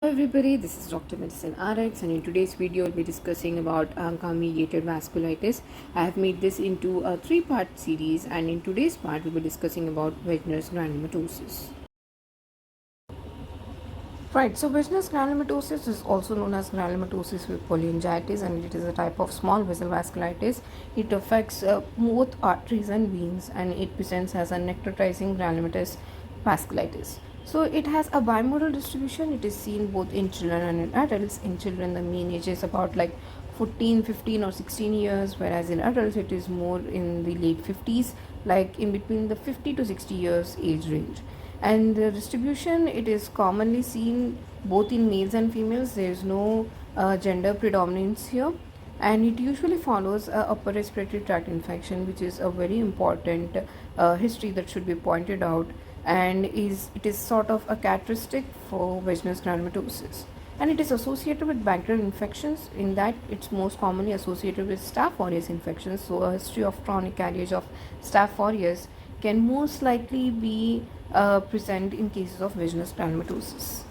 Hello everybody, this is Dr. Medicine RX, and in today's video I'll be discussing about ANCA-mediated vasculitis. I have made this into a three-part series, and in today's part we'll be discussing about Wegener's granulomatosis. Right, so Wegener's granulomatosis is also known as granulomatosis with polyangiitis, and it is a type of small vessel vasculitis. It affects both arteries and veins, and it presents as a necrotizing granulomatous vasculitis. So it has a bimodal distribution. It is seen both in children and in adults. In children, the mean age is about like 14, 15 or 16 years, whereas in adults it is more in the late 50s, like in between the 50 to 60 years age range. And the distribution, it is commonly seen both in males and females. There is no gender predominance here, and it usually follows a upper respiratory tract infection, which is a very important history that should be pointed out, and it is sort of a characteristic for Wegener's granulomatosis. And it is associated with bacterial infections, in that it's most commonly associated with Staph aureus infections. So a history of chronic carriage of Staph aureus can most likely be present in cases of Wegener's granulomatosis.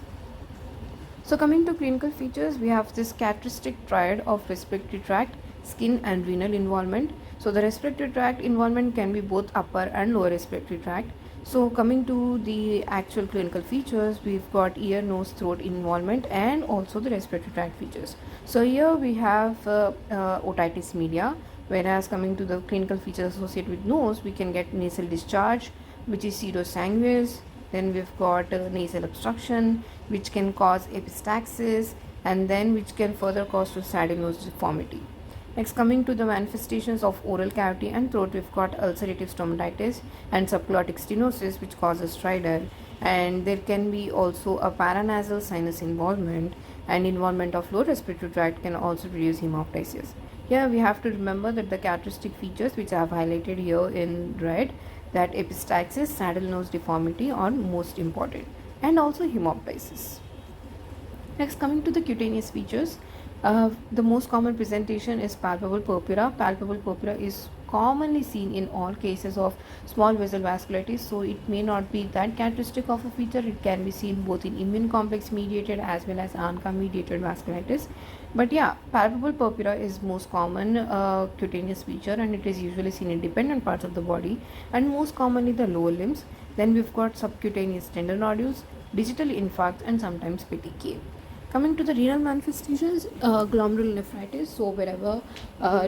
So coming to clinical features, we have this characteristic triad of respiratory tract, skin and renal involvement. So the respiratory tract involvement can be both upper and lower respiratory tract. So coming to the actual clinical features, we've got ear, nose, throat involvement, and also the respiratory tract features. So here we have otitis media, whereas coming to the clinical features associated with nose, we can get nasal discharge, which is pseudosanguineous. Then we've got nasal obstruction, which can cause epistaxis, and then which can further cause to saddle nose deformity. Next, coming to the manifestations of oral cavity and throat, we've got ulcerative stomatitis and subglottic stenosis, which causes stridor, and there can be also a paranasal sinus involvement, and involvement of lower respiratory tract can also produce hemoptysis. Here we have to remember that the characteristic features which I have highlighted here in red, that epistaxis, saddle nose deformity are most important, and also hemoptysis. Next, coming to the cutaneous features, the most common presentation is palpable purpura. Palpable purpura is commonly seen in all cases of small vessel vasculitis, so it may not be that characteristic of a feature. It can be seen both in immune complex mediated as well as ANCA mediated vasculitis. But yeah, palpable purpura is most common cutaneous feature, and it is usually seen in dependent parts of the body, and most commonly the lower limbs. Then we've got subcutaneous tender nodules, digital infarcts, and sometimes petechiae. Coming to the renal manifestations, glomerulonephritis. So wherever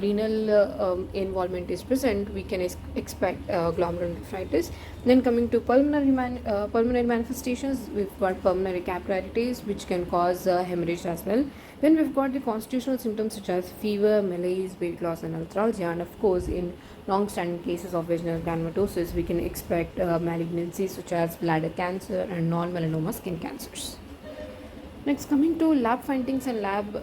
renal involvement is present, we can expect glomerulonephritis. Then coming to pulmonary manifestations, we've got pulmonary capillarities, which can cause hemorrhage as well. Then we've got the constitutional symptoms such as fever, malaise, weight loss, and arthralgia. And of course, in long-standing cases of Wegener's granulomatosis, we can expect malignancies such as bladder cancer and non-melanoma skin cancers. Next, coming to lab findings and lab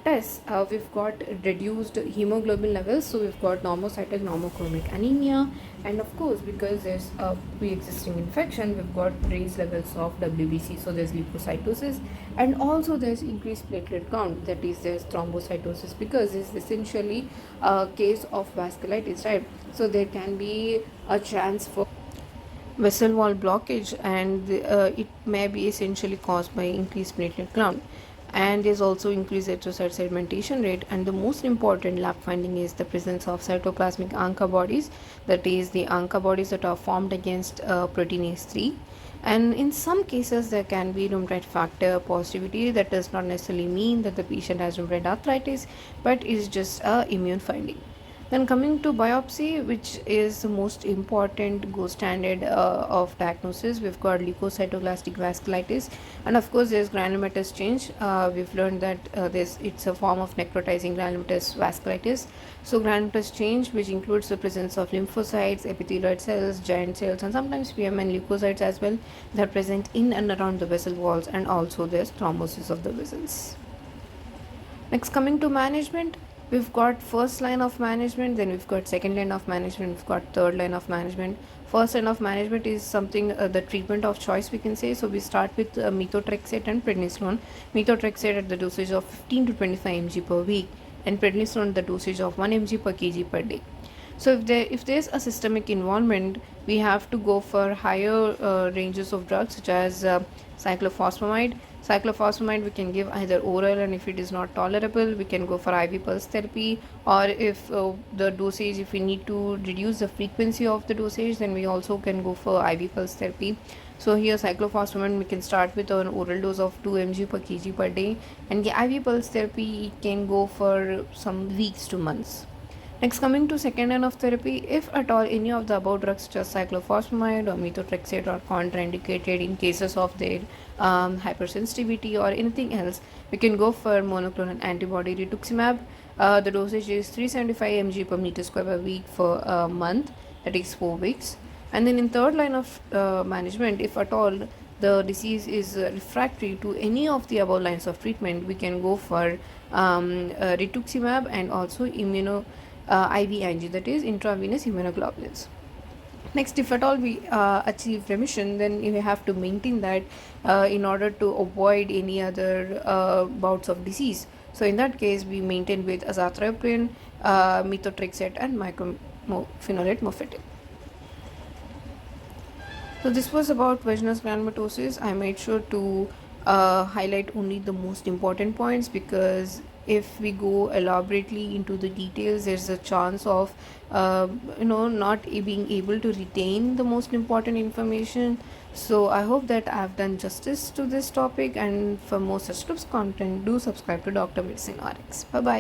tests, we've got reduced hemoglobin levels. So we've got normocytic normochromic anemia, and of course, because there's a pre-existing infection, we've got raised levels of WBC. So there's leukocytosis, and also there's increased platelet count. That is, there's thrombocytosis, because it's essentially a case of vasculitis, right? So there can be a chance for vessel wall blockage, and it may be essentially caused by increased platelet count, and there's also increased erythrocyte sedimentation rate. And the most important lab finding is the presence of cytoplasmic ANCA bodies, that is the ANCA bodies that are formed against proteinase 3. And in some cases there can be rheumatoid factor positivity. That does not necessarily mean that the patient has rheumatoid arthritis, but is just a immune finding. Then coming to biopsy, which is the most important gold standard of diagnosis, we've got leukocytoclastic vasculitis, and of course there's granulomatous change. We've learned that it's a form of necrotizing granulomatous vasculitis. So granulomatous change, which includes the presence of lymphocytes, epithelioid cells, giant cells, and sometimes PMN leukocytes as well, that are present in and around the vessel walls, and also there's thrombosis of the vessels. Next, coming to management, we've got first line of management, then we've got second line of management, we've got third line of management. First line of management is something the treatment of choice, we can say. So we start with methotrexate and prednisolone. Methotrexate at the dosage of 15 to 25 mg per week, and prednisolone the dosage of 1 mg per kg per day. So if there's a systemic involvement, we have to go for higher ranges of drugs such as cyclophosphamide. Cyclophosphamide we can give either oral, and if it is not tolerable, we can go for IV pulse therapy. Or if the dosage, if we need to reduce the frequency of the dosage, then we also can go for IV pulse therapy. So here cyclophosphamide we can start with an oral dose of 2 mg per kg per day, and the IV pulse therapy can go for some weeks to months. Next, coming to second line of therapy, if at all any of the above drugs such as cyclophosphamide or methotrexate are contraindicated in cases of their hypersensitivity or anything else, we can go for monoclonal antibody rituximab. The dosage is 375 mg per meter square per week for a month, that is 4 weeks. And then in third line of management, if at all the disease is refractory to any of the above lines of treatment, we can go for rituximab and also IVIG, that is intravenous immunoglobulins. Next, if at all we achieve remission, then we have to maintain that in order to avoid any other bouts of disease. So in that case, we maintain with azathioprine, methotrexate, and mycophenolate mofetil. So this was about Wegener's granulomatosis. I made sure to highlight only the most important points, because if we go elaborately into the details, there's a chance of not being able to retain the most important information. So I hope that I've done justice to this topic, and for more such tips content, do subscribe to Dr. Medicine RX. Bye bye.